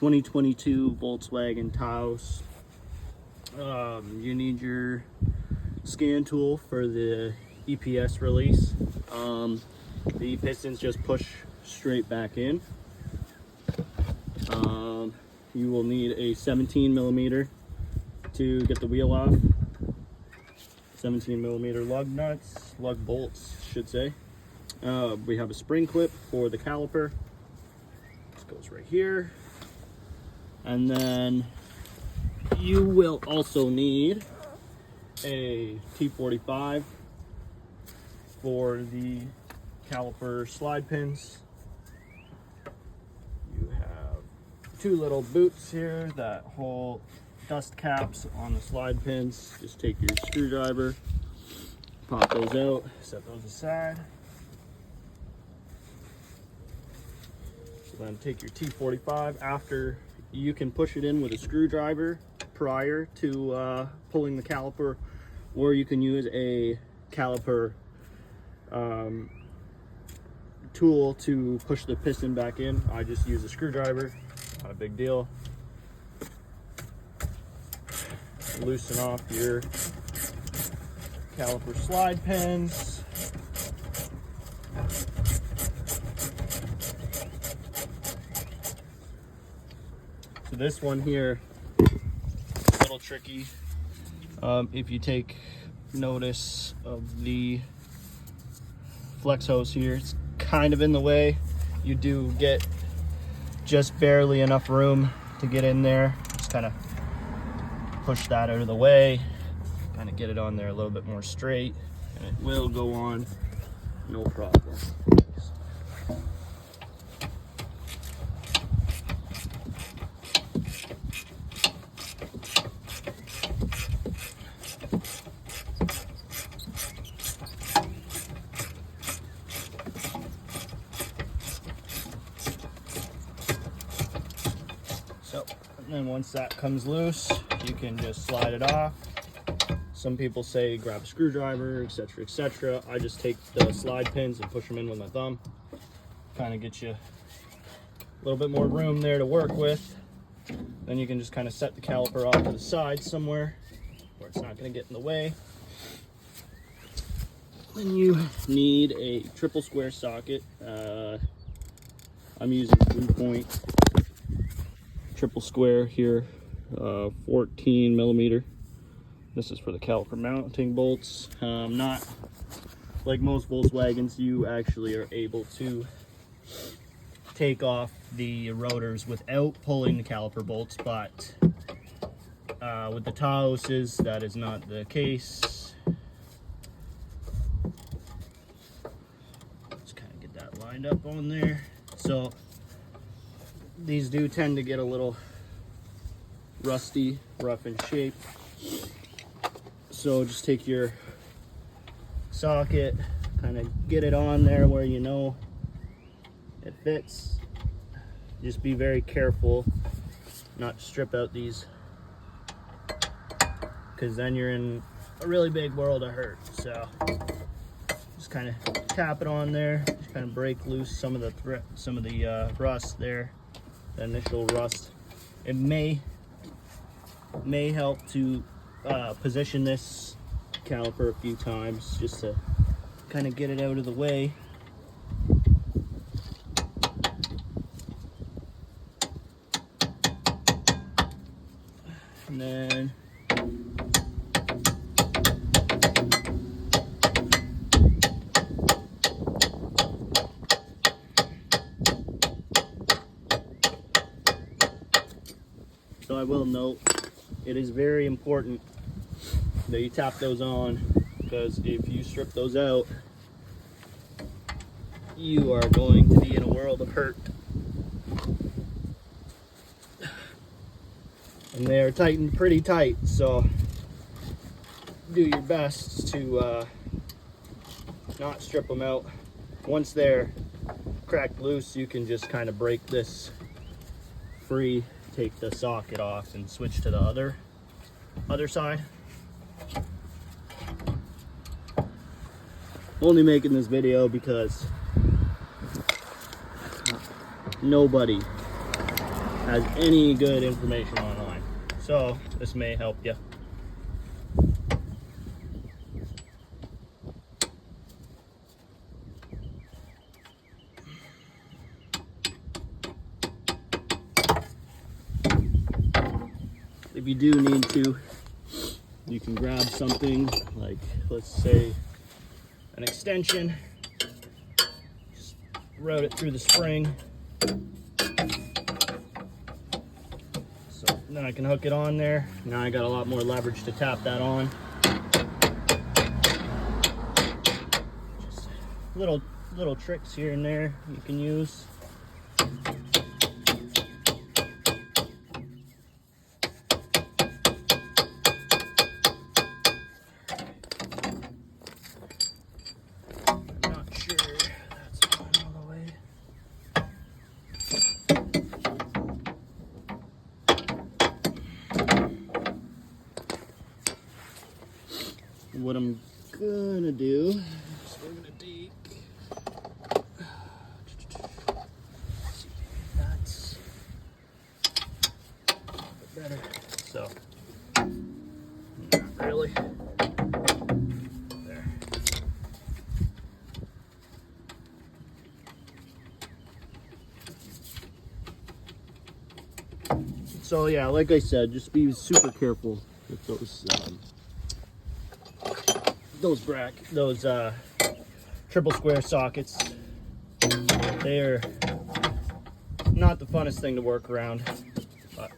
2022 Volkswagen Taos. You need your scan tool for the EPS release. The pistons just push straight back in. You will need a 17 millimeter to get the wheel off. 17 millimeter lug nuts, lug bolts, should say. We have a spring clip for the caliper. This goes right here. And then you will also need a T45 for the caliper slide pins. You have two little boots here that hold dust caps on the slide pins. Just take your screwdriver, pop those out, set those aside. So then take your T45 after. You can push it in with a screwdriver prior to pulling the caliper, or you can use a caliper tool to push the piston back in. I just use a screwdriver, not a big deal. Loosen off your caliper slide pins. So this one here, a little tricky. If you take notice of the flex hose here, it's kind of in the way. You do get just barely enough room to get in there. Just kind of push that out of the way, kind of get it on there a little bit more straight, and it will go on no problem. So, and then once that comes loose, you can just slide it off. Some people say grab a screwdriver, etc., etc. I just take the slide pins and push them in with my thumb. Kind of get you a little bit more room there to work with. Then you can just kind of set the caliper off to the side somewhere where it's not going to get in the way. Then you need a triple square socket. I'm using 3-point triple square here, 14 millimeter. This is for the caliper mounting bolts. Not like most Volkswagens, you actually are able to take off the rotors without pulling the caliper bolts, but with the Taoses, that is not the case. Just kind of get that lined up on there. So these do tend to get a little rusty, rough in shape. So just take your socket, kind of get it on there where you know it fits. Just be very careful not to strip out these, because then you're in a really big world of hurt. So just kind of tap it on there, just kind of break loose some of the rust there, the initial rust. It may help to position this caliper a few times just to kind of get it out of the way. And then so I will note, it is very important that you tap those on, because if you strip those out, you are going to be in a world of hurt. And they are tightened pretty tight, so do your best to not strip them out. Once they're cracked loose, you can just kind of break this free, take the socket off, and switch to the other side. Only making this video because nobody has any good information online. So this may help you. If you do need to, you can grab something like, let's say, an extension, just route it through the spring. So then I can hook it on there. Now I got a lot more leverage to tap that on. Just little tricks here and there you can use. What I'm gonna do is we're gonna take, that's a bit better. So, not really. There. So yeah, like I said, just be super careful with those triple square sockets. They are not the funnest thing to work around, but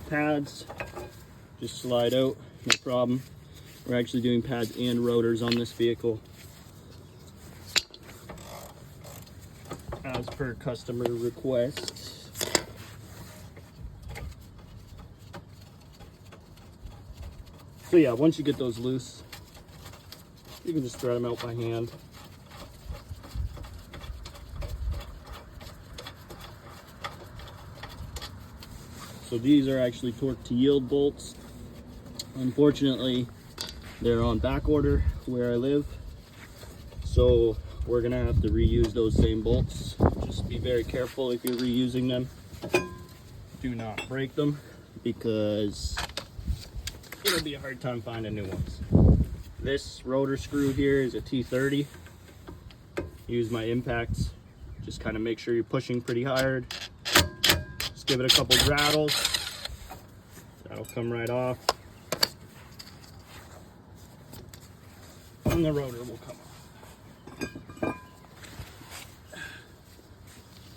pads just slide out, no problem. We're actually doing pads and rotors on this vehicle as per customer request. So yeah, once you get those loose, you can just thread them out by hand. So these are actually torque to yield bolts. Unfortunately, they're on back order where I live. So we're gonna have to reuse those same bolts. Just be very careful if you're reusing them. Do not break them because it'll be a hard time finding new ones. This rotor screw here is a T30. Use my impacts. Just kind of make sure you're pushing pretty hard. Just give it a couple rattles. That'll come right off. And the rotor will come off.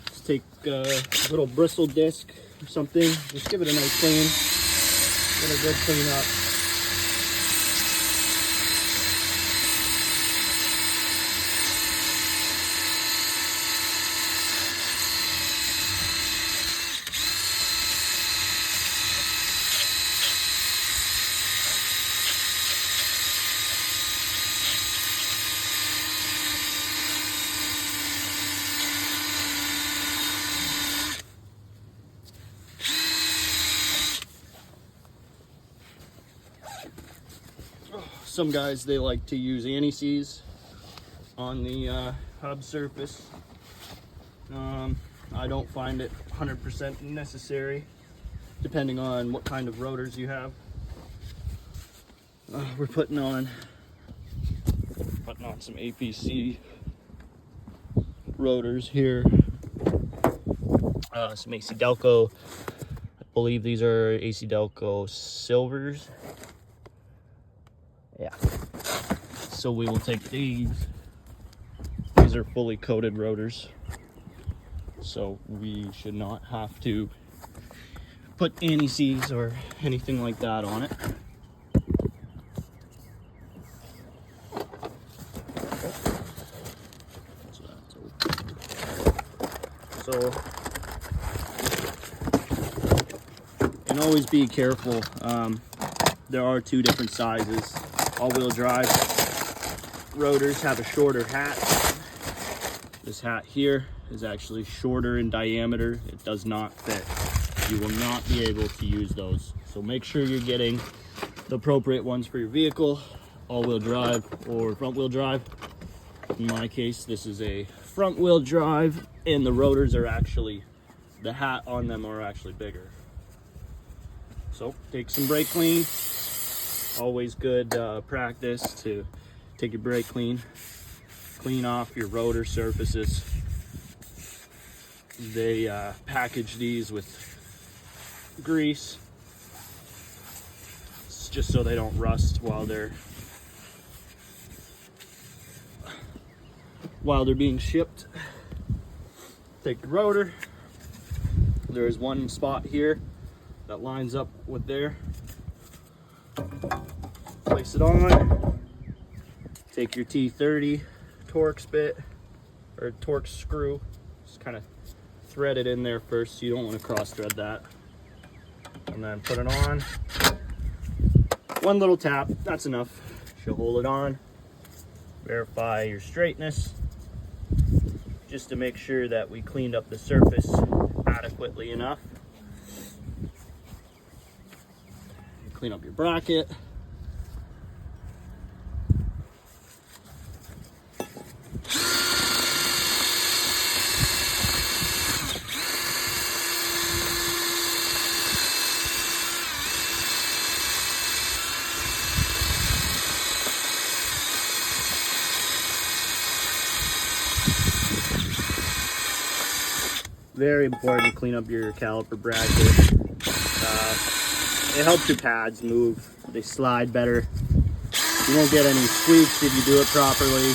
Just take a little bristle disc or something. Just give it a nice clean. Get a good clean up. Some guys, they like to use anti-seize on the hub surface. I don't find it 100% necessary, depending on what kind of rotors you have. We're putting on some APC rotors here. Some AC Delco. I believe these are AC Delco Silvers. Yeah. So we will take these. These are fully coated rotors, so we should not have to put anti-seize or anything like that on it. So, and always be careful. There are two different sizes. All-wheel drive rotors have a shorter hat. This hat here is actually shorter in diameter. It does not fit. You will not be able to use those. So make sure you're getting the appropriate ones for your vehicle, all-wheel drive or front-wheel drive. In my case, this is a front-wheel drive, and the rotors are actually, the hat on them are actually bigger. So take some brake clean. Always good practice to take your brake clean, clean off your rotor surfaces. They package these with grease. It's just so they don't rust while they're being shipped. Take the rotor. There is one spot here that lines up with there. Place it on. Take your T30 Torx bit or Torx screw. Just kind of thread it in there first, so you don't want to cross thread that. And then put it on. One little tap, that's enough. She'll hold it on. Verify your straightness, just to make sure that we cleaned up the surface adequately enough. Clean up your bracket. Very important to clean up your caliper bracket. It helps your pads move. They slide better. You won't get any squeaks if you do it properly.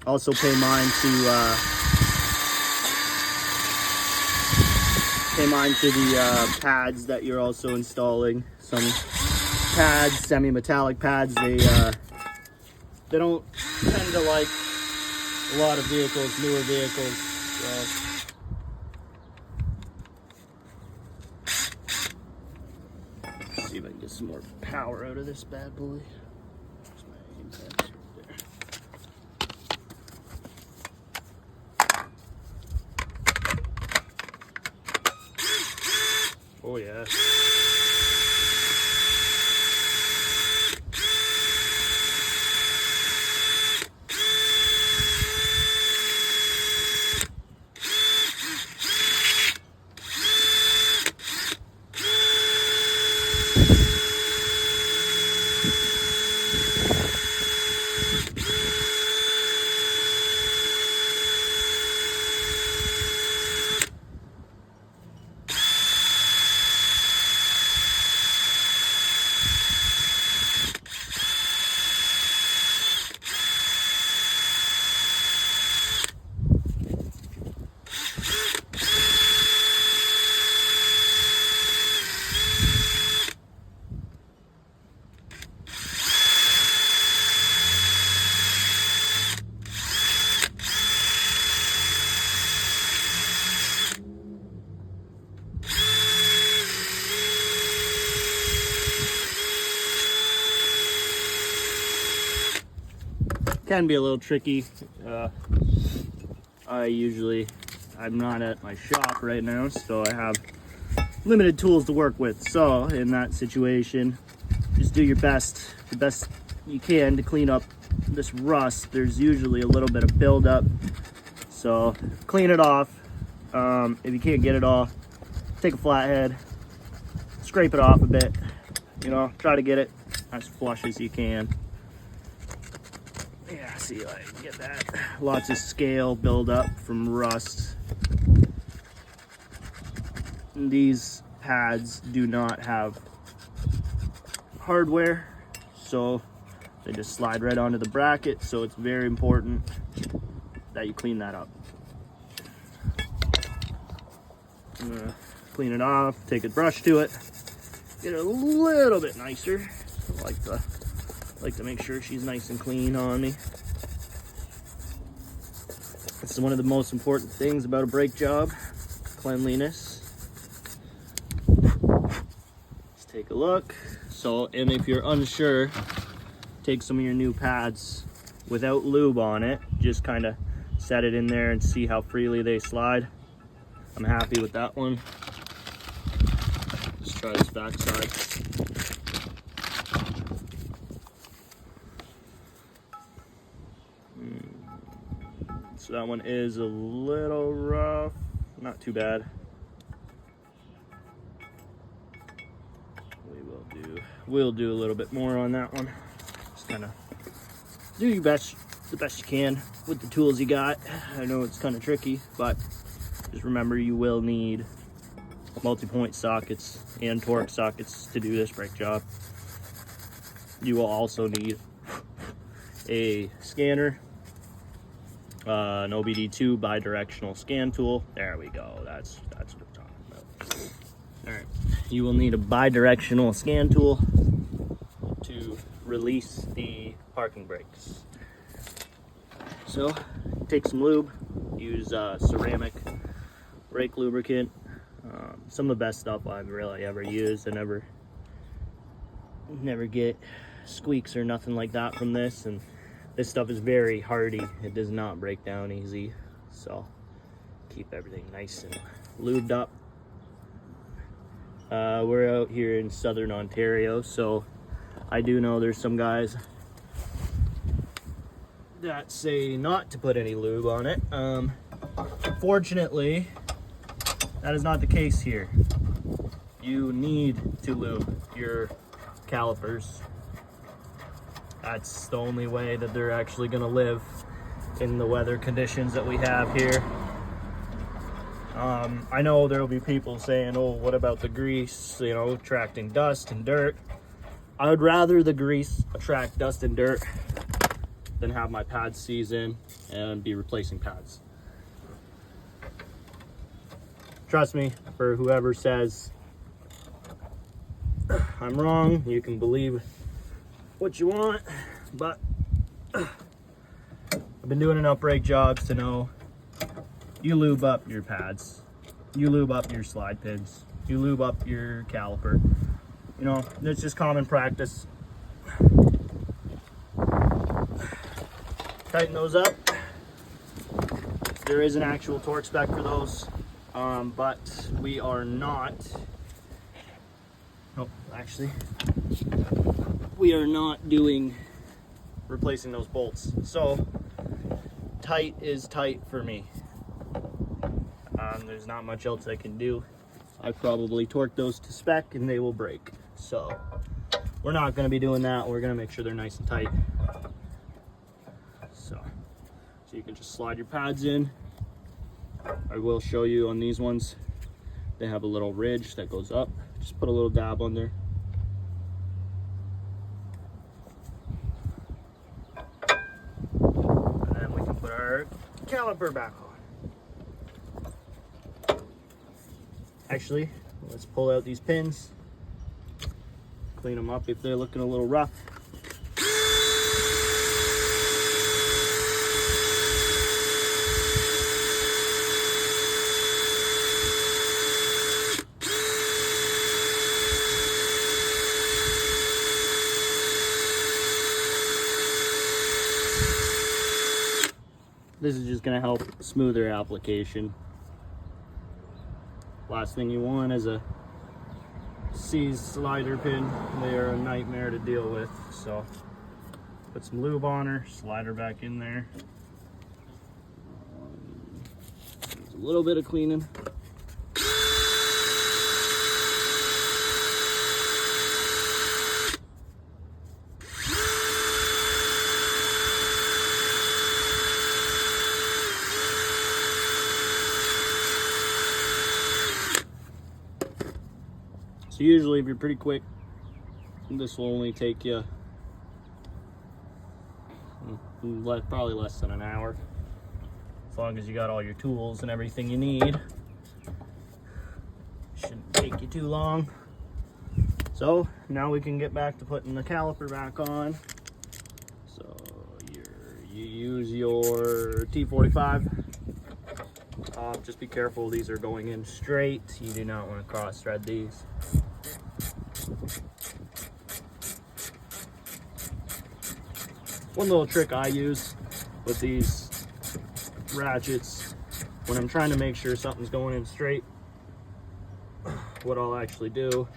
Also pay mind to the pads that you're also installing. Some pads, semi-metallic pads, they don't tend to like a lot of vehicles, newer vehicles. Let's see if I can get some more power out of this bad boy. There's my impact right there. Oh yeah. Can be a little tricky. I'm not at my shop right now, so I have limited tools to work with. So in that situation, just do your best, the best you can to clean up this rust. There's usually a little bit of buildup, so clean it off. If you can't get it off, take a flathead, scrape it off a bit, you know, try to get it as flush as you can. Yeah, see, I get that. Lots of scale buildup from rust. These pads do not have hardware, so they just slide right onto the bracket, so it's very important that you clean that up. I'm gonna clean it off, take a brush to it, get it a little bit nicer. I like to make sure she's nice and clean on me. This is one of the most important things about a brake job, cleanliness. Let's take a look. So, and if you're unsure, take some of your new pads without lube on it, just kind of set it in there and see how freely they slide. I'm happy with that one. Let's try this backside. So that one is a little rough, not too bad. We'll do a little bit more on that one. Just kind of do your best, the best you can with the tools you got. I know it's kind of tricky, but just remember you will need multi-point sockets and Torx sockets to do this brake job. You will also need a scanner, an OBD2 bi-directional scan tool. There we go. That's what I'm talking about. All right, you will need a bi-directional scan tool to release the parking brakes. So take some lube, use ceramic brake lubricant. Some of the best stuff I've really ever used. I never get squeaks or nothing like that from this, and this stuff is very hardy. It does not break down easy, so keep everything nice and lubed up. We're out here in southern Ontario, so I do know there's some guys that say not to put any lube on it. Fortunately, that is not the case here. You need to lube your calipers. That's the only way that they're actually going to live in the weather conditions that we have here. I know there will be people saying, oh, what about the grease, you know, attracting dust and dirt. I would rather the grease attract dust and dirt than have my pads season and be replacing pads. Trust me, for whoever says I'm wrong, you can believe what you want, but I've been doing enough brake jobs to know you lube up your pads, you lube up your slide pins, you lube up your caliper. You know, it's just common practice. Tighten those up. There is an actual Torx spec for those, but we are not, we are not doing replacing those bolts. So tight is tight for me. There's not much else I can do. I probably torque those to spec and they will break. So we're not going to be doing that. We're going to make sure they're nice and tight. So you can just slide your pads in. I will show you on these ones. They have a little ridge that goes up. Just put a little dab on there. And then we can put our caliper back on. Actually, let's pull out these pins, clean them up if they're looking a little rough. This is just going to help smoother application. Last thing you want is a overseas slider pin. They are a nightmare to deal with. So put some lube on her, slide her back in there. There's a little bit of cleaning. So usually if you're pretty quick, this will only take you probably less than an hour. As long as you got all your tools and everything you need. Shouldn't take you too long. So now we can get back to putting the caliper back on. So you use your T45. Just be careful, these are going in straight. You do not want to cross thread these. One little trick I use with these ratchets when I'm trying to make sure something's going in straight, what I'll actually do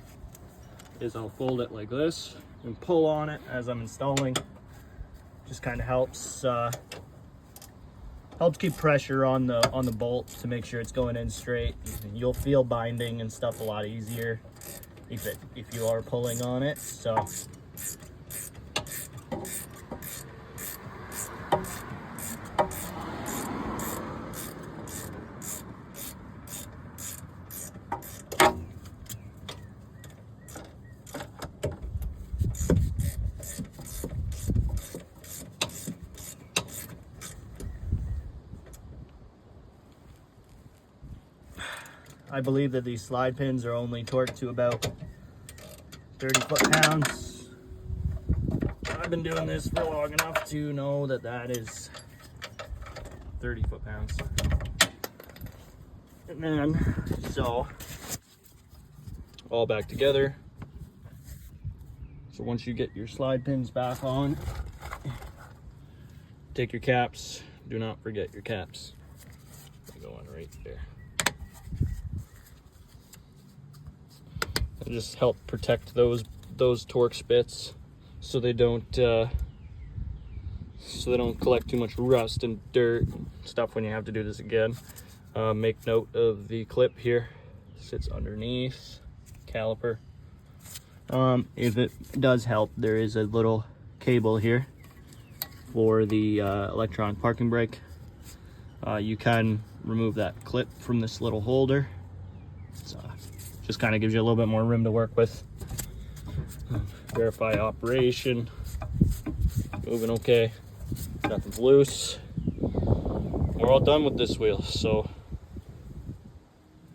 is I'll fold it like this and pull on it as I'm installing. Just kind of helps keep pressure on the bolt to make sure it's going in straight. You'll feel binding and stuff a lot easier if you are pulling on it. So I believe that these slide pins are only torqued to about 30 foot-pounds. I've been doing this for long enough to know that that is 30 foot-pounds. And then, so, all back together. So once you get your slide pins back on, take your caps. Do not forget your caps. They're going right there. And just help protect those Torx bits so they don't collect too much rust and dirt and stuff when you have to do this again. Make note of the clip here. Sits underneath caliper. If it does help, there is a little cable here for the electronic parking brake. You can remove that clip from this little holder. So just kind of gives you a little bit more room to work with. Verify operation. Moving okay. Nothing's loose. We're all done with this wheel, so